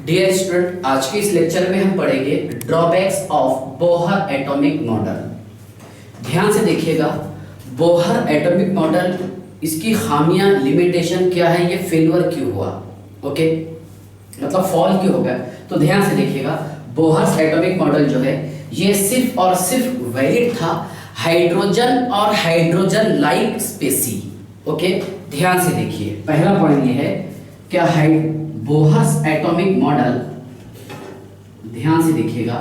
Dear student, आज के इस लेक्चर में हम पढ़ेंगे drawbacks of Bohr atomic model. ध्यान से देखिएगा, बोहर एटॉमिक मॉडल, इसकी खामियां, लिमिटेशन क्या है, ये फेलियर क्यों हुआ, ओके, मतलब फॉल क्यों हो गया। तो ध्यान से देखिएगा, बोहर एटॉमिक मॉडल जो है ये सिर्फ और सिर्फ वैलिड था हाइड्रोजन और हाइड्रोजन लाइक स्पेसी। ओके, ध्यान से देखिए, पहला पॉइंट ये है क्या बोहर एटॉमिक मॉडल, ध्यान से देखिएगा,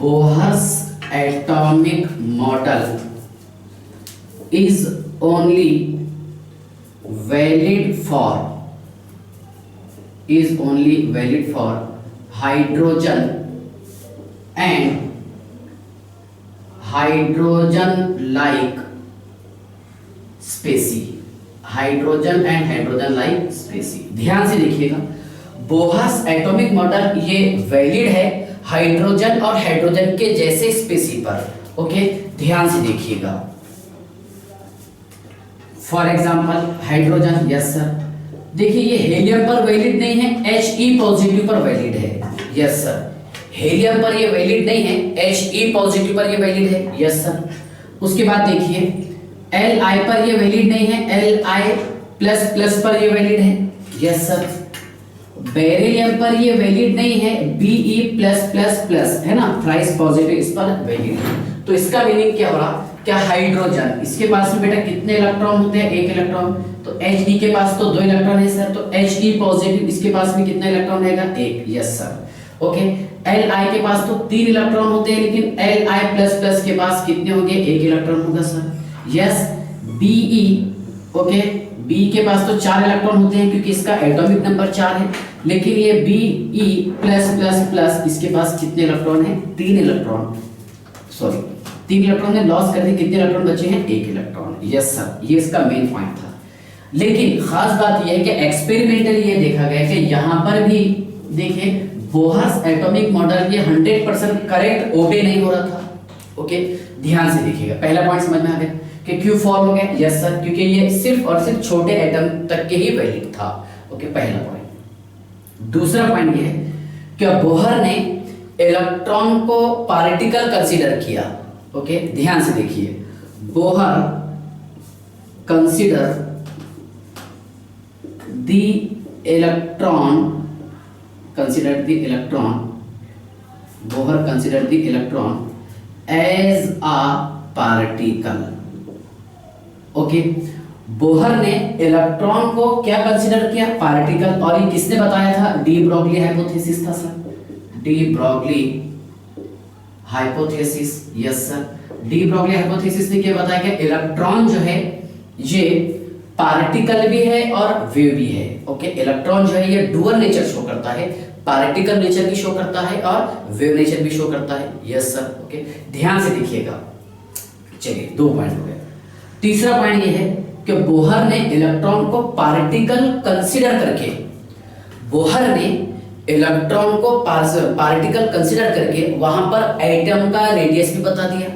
Bohr atomic model is only valid for hydrogen and hydrogen like species. Hydrogen and hydrogen like species, ध्यान से देखिएगा, बोहर एटॉमिक मॉडल ये वैलिड है हाइड्रोजन और हाइड्रोजन के जैसे स्पेसी पर। ओके, ध्यान से देखिएगा, for example hydrogen, yes sir, देखिए ये हेलियम पर वैलिड नहीं है, He पॉजिटिव पर वैलिड है, यस सर। हेलियम पर ये वैलिड नहीं है, He पॉजिटिव पर ये वैलिड है, यस सर। उसके बाद देखिए Li पर ये वैलिड नहीं है, Li++ पर ये वैलिड है, यस सर। बेरिलियम पर ये वैलिड नहीं है, Be+++ है ना, थ्राइस पॉजिटिव इस पर वैलिड है। तो इसका मीनिंग क्या हो रहा, क्या हाइड्रोजन, इसके पास में बेटा कितने इलेक्ट्रॉन होते हैं, एक इलेक्ट्रॉन, तो He के पास तो 2 इलेक्ट्रॉन है सर, तो He पॉजिटिव, इसके पास में कितना इलेक्ट्रॉन रहेगा, एक, यस सर। ओके, Li के पास तो 3 इलेक्ट्रॉन होते हैं, लेकिन Li++ के पास कितने होंगे, एक इलेक्ट्रॉन होगा sir, yes. Be, okay, B के पास तो 4 इलेक्ट्रॉन होते हैं क्योंकि इसका एटॉमिक नंबर 4 है, लेकिन ये Be+++ इसके पास कितने इलेक्ट्रॉन है, 3 इलेक्ट्रॉन, सॉरी 3 इलेक्ट्रॉन ने लॉस कर दिए, कितने इलेक्ट्रॉन बचे हैं, 1 इलेक्ट्रॉन, यस सर। ये इसका मेन पॉइंट था। लेकिन खास बात यह है कि एक्सपेरिमेंटली ये देखा गया कि यहाँ पर भी देखिए बोहर एटॉमिक मॉडल ये 100% करेक्ट ओबे नहीं हो रहा था। ओके, ध्यान से देखिएगा, पहला पॉइंट समझ में आ गया कि क्यों फॉल हो गया, यस सर, क्योंकि ये सिर्फ और सिर्फ छोटे एटम तक के ही वैलिड था। ओके, पहला पॉइंट। दूसरा पॉइंट ये है कि बोहर ने इलेक्ट्रॉन को पार्टिकल कंसीडर किया। ओके, ध्यान से देखिए, Bohr consider the electron, Bohr considered the electron as a particle. Okay, Bohr ने इलेक्ट्रॉन को क्या कंसीडर किया, पार्टिकल। और ये किसने बताया था, डी ब्रोगली हाइपोथेसिस था sir, de Broglie hypothesis, yes sir. De Broglie hypothesis ने क्या बताया कि इलेक्ट्रॉन जो है ये पार्टिकल भी है और वेव भी है। ओके, इलेक्ट्रॉन जो है ये डुअल नेचर शो करता है, पार्टिकल नेचर भी शो करता है और वेव नेचर भी शो करता है, यस सर। ओके, ध्यान से देखिएगा, चलिए 2 पॉइंट हो गए। तीसरा पॉइंट ये है कि बोहर ने इलेक्ट्रॉन को पार्टिकल कंसीडर करके, बोहर ने इलेक्ट्रॉन को पार्टिकल कंसीडर करके वहां पर एटम का रेडियस भी बता दिया।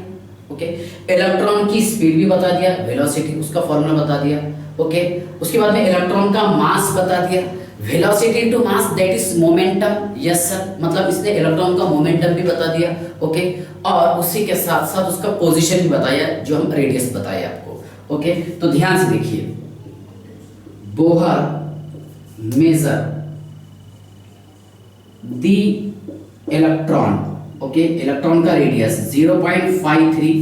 ओके, इलेक्ट्रॉन की स्पीड भी बता दिया, वेलोसिटी, उसका फॉर्मूला बता दिया। ओके, उसके बाद में इलेक्ट्रॉन का मास बता दिया, velocity into mass that is momentum, yes sir, मतलब इसने इलेक्ट्रॉन का मोमेंटम भी बता दिया। ओके, और उसी के साथ साथ उसका पोजीशन भी बताया, जो हम रेडियस बताया आपको। ओके, तो ध्यान से देखिए, Bohr measure the electron, okay, electron का radius 0.53,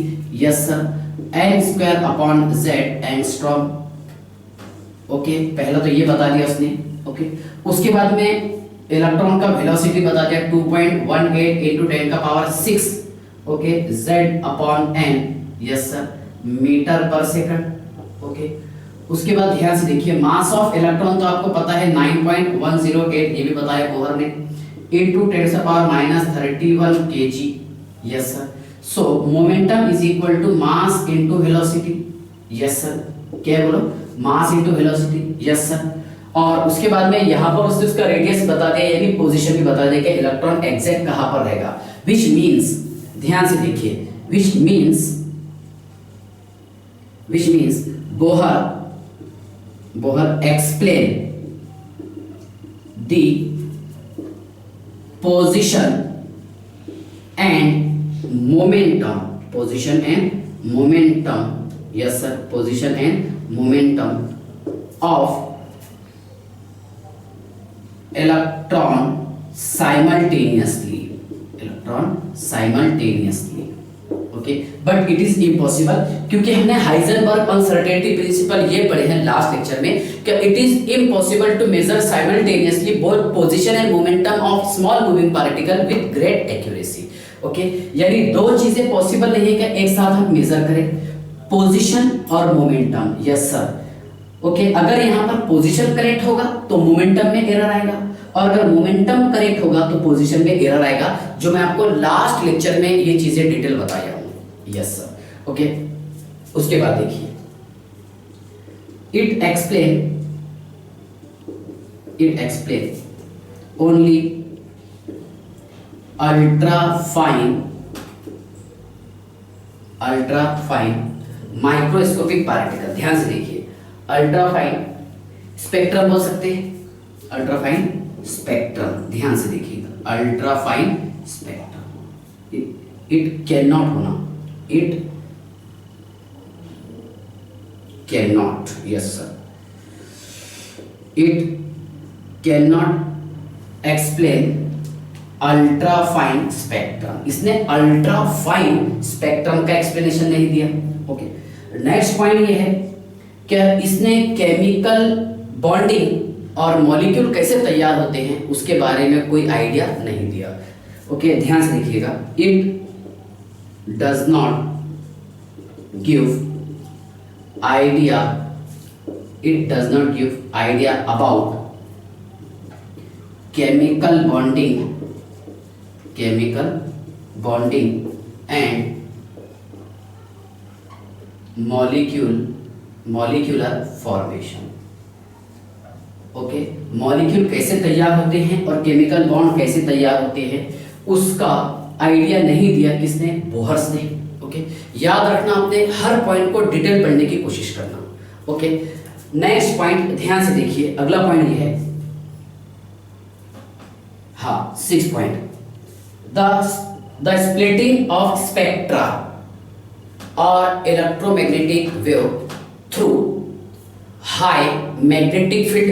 yes sir, n² angstrom. Okay, पहला तो ये बता दिया उसने। ओके, उसके बाद में इलेक्ट्रॉन का वेलोसिटी बता दिया 2.18 × 10⁶, okay, Z/n, yes sir, metre per second. Okay, उसके बाद ध्यान से देखिए, मास ऑफ इलेक्ट्रॉन तो आपको पता है 9.108, ये भी बताया बोहर ने, into 10⁻31 kg, yes sir. So momentum is equal to mass into velocity, yes sir. क्या बोलो, mass into velocity, yes sir. और उसके बाद में यहाँ पर उसका रेडियस बता दिया, यानी पोजीशन भी बता दिया कि इलेक्ट्रॉन एग्जैक्ट कहाँ पर रहेगा, which means, ध्यान से देखिए, which means Bohr explain the position and momentum, position and momentum, yes sir, position and momentum of electron simultaneously, electron simultaneously, okay. But it is impossible, क्योंकि हमने हाइजेनबर्ग अनसर्टेनिटी प्रिंसिपल ये पढ़े हैं last lecture में कि it is impossible to measure simultaneously both position and momentum of small moving particle with great accuracy, okay. यानी दो चीजें पॉसिबल नहीं है कि एक साथ हम मेजर करें, पोजीशन और मोमेंटम, यस सर, ओके। अगर यहाँ पर पोजीशन करेक्ट होगा तो मोमेंटम में एरर आएगा, और अगर मोमेंटम करेक्ट होगा तो पोजीशन में एरर आएगा, जो मैं आपको लास्ट लेक्चर में ये चीजें डिटेल बताया हूँ, यस सर, ओके। उसके बाद देखिए, it explain only ultra fine microscopic particle, ध्यान से देखिए, अल्ट्रा फाइन स्पेक्ट्रम बोल सकते हैं, अल्ट्रा फाइन स्पेक्ट्रम, ध्यान से देखिएगा, ultra fine spectrum, it can not होना, it can not, yes sir, it can not explain ultra fine spectrum, इसने अल्ट्रा फाइन स्पेक्ट्रम का एक्सप्लेनेशन नहीं दिया, ओके। नेक्स्ट पॉइंट ये है कि इसने केमिकल बॉन्डिंग और मॉलिक्यूल कैसे तैयार होते हैं उसके बारे में कोई आइडिया नहीं दिया, ओके। ध्यान से देखिएगा, it does not give idea, it does not give idea about chemical bonding and molecular formation, okay. Molecule कैसे तैयार होते हैं और केमिकल बॉन्ड कैसे तैयार होते हैं उसका आइडिया नहीं दिया किसने, बोहर्स ने, ओके। याद रखना, आपने हर पॉइंट को डिटेल पढ़ने की कोशिश करना, ओके। नेक्स्ट पॉइंट ध्यान से देखिए, अगला पॉइंट ये है, हाँ, 6 point, the splitting of spectra और electromagnetic wave through high magnetic field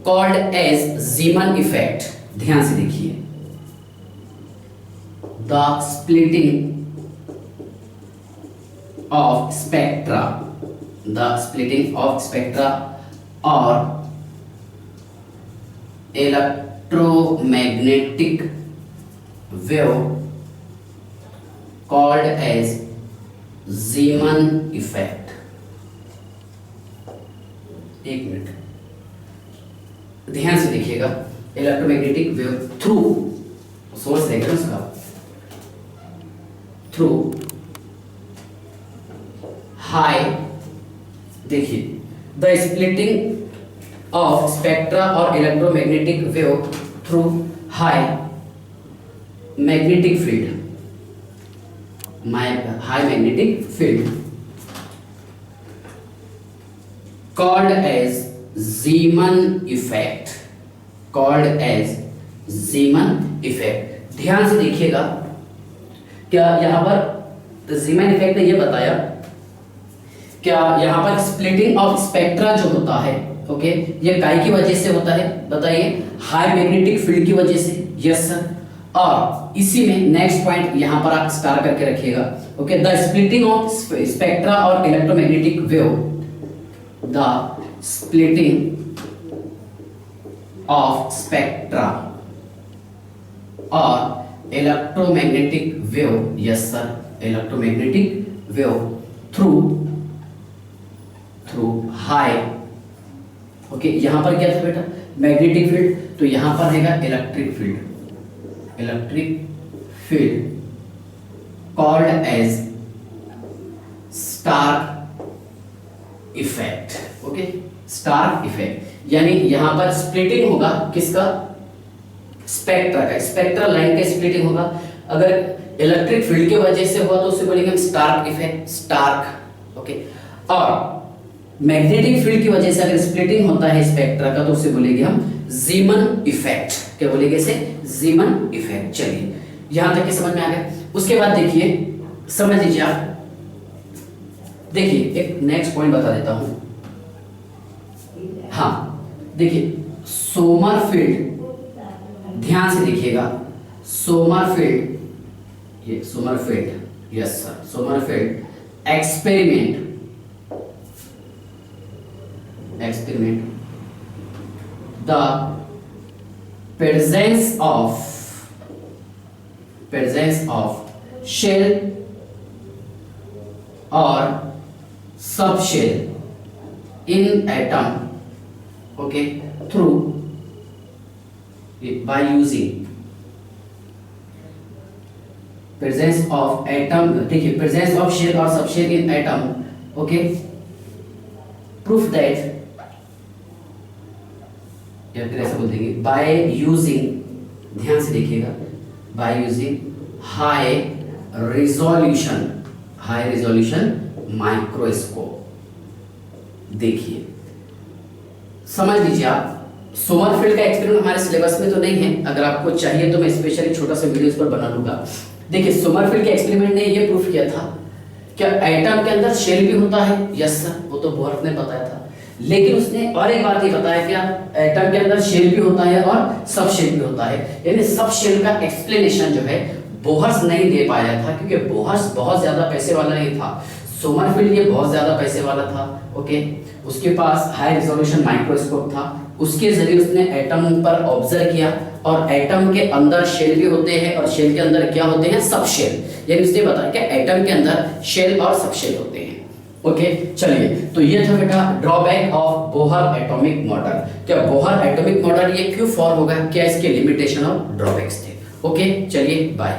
called as Zeeman effect, ध्यान से देखिए, द स्प्लिटिंग ऑफ स्पेक्ट्रा और electromagnetic wave called as Zeeman effect, एक मिनट ध्यान से देखिएगा, इलेक्ट्रोमैग्नेटिक वेव थ्रू सोर्स है उसका, थ्रू हाई, देखिए, द स्प्लिटिंग ऑफ स्पेक्ट्रा और electromagnetic wave through high magnetic field, high magnetic field called as Zeeman effect, called as Zeeman effect। ध्यान से देखिएगा, क्या यहाँ पर Zeeman effect ने ये बताया, क्या यहाँ पर स्प्लिटिंग ऑफ स्पेक्ट्रा जो होता है, ओके, ये काय की वजह से होता है बताइए, हाई मैग्नेटिक फील्ड की वजह से, यस सर। और इसी में नेक्स्ट पॉइंट यहाँ पर आप स्टार करके रखिएगा, okay, the splitting of spectra और electromagnetic wave, the splitting of spectra or electromagnetic wave, yes sir, electromagnetic wave through high, okay, यहां पर क्या था बेटा, मैग्नेटिक फील्ड, तो यहां पर रहेगा electric field called as star effect, okay, star effect, यानी यहां पर स्प्लिटिंग होगा किसका, स्पेक्ट्रा का, स्पेक्ट्रल लाइन का स्प्लिटिंग होगा। अगर इलेक्ट्रिक फील्ड की वजह से हुआ तो उसे बोलेंगे हम स्टार्क इफेक्ट, स्टार्क, ओके। और मैग्नेटिक फील्ड की वजह से अगर स्प्लिटिंग होता है स्पेक्ट्रा का तो उसे बोलेंगे हम जीमन इफेक्ट। क्या बोलेंगे इसे, जीमन इफेक्ट। चलिए यहां तक के समझ में आ गया। उसके बाद देखिए, समझ लीजिए आप, देखिए एक नेक्स्ट पॉइंट बता देता हूं। हाँ देखिए सोमरफेल्ड, ध्यान से देखिएगा, सोमरफेल्ड, ये Sommerfeld, yes sir, Sommerfeld experiment the presence of shell or subshell in atom, okay, through by using presence of atom, देखिए presence of shell or subshell in atom, okay, proof that, या फिर ऐसा बोल देंगे by using, ध्यान से देखिएगा, by using high resolution microscope. देखिए समझ लीजिए आप, सोमरफेल्ड का एक्सपेरिमेंट हमारे सिलेबस में तो नहीं है, अगर आपको चाहिए तो मैं स्पेशली छोटा सा वीडियो इस पर बना लूंगा। देखिए सोमरफेल्ड के एक्सपेरिमेंट ने ये प्रूफ किया था क्या एटम के अंदर शेल भी होता है, यस सर, वो तो बोहर ने बताया था, लेकिन उसने और एक बात ये बताया क्या एटम के अंदर शेल भी होता है और सब शेल भी होता है, यानी सब शेल का एक्सप्लेनेशन जो है बोहर्स नहीं दे पाया था, क्योंकि बोहर्स बहुत ज्यादा पैसे वाला नहीं था, सोमरफेल्ड ये बहुत ज्यादा पैसे वाला था, ओके, उसके पास हाई रिजोल्यूशन माइक्रोस्कोप था, उसके जरिए उसने एटम पर ऑब्जर्व किया, और एटम के अंदर शेल भी होते हैं और शेल के अंदर क्या होते हैं, सब शेल, यानी उसने बताया कि एटम के अंदर शेल और सब शेल होते हैं। ओके चलिए, तो ये था बेटा drawback of Bohr atomic model. क्या बोहर एटॉमिक मॉडल ये क्यों फॉर्म होगा, क्या इसके लिमिटेशन और ड्रॉबैक्स थे। ओके चलिए बाय।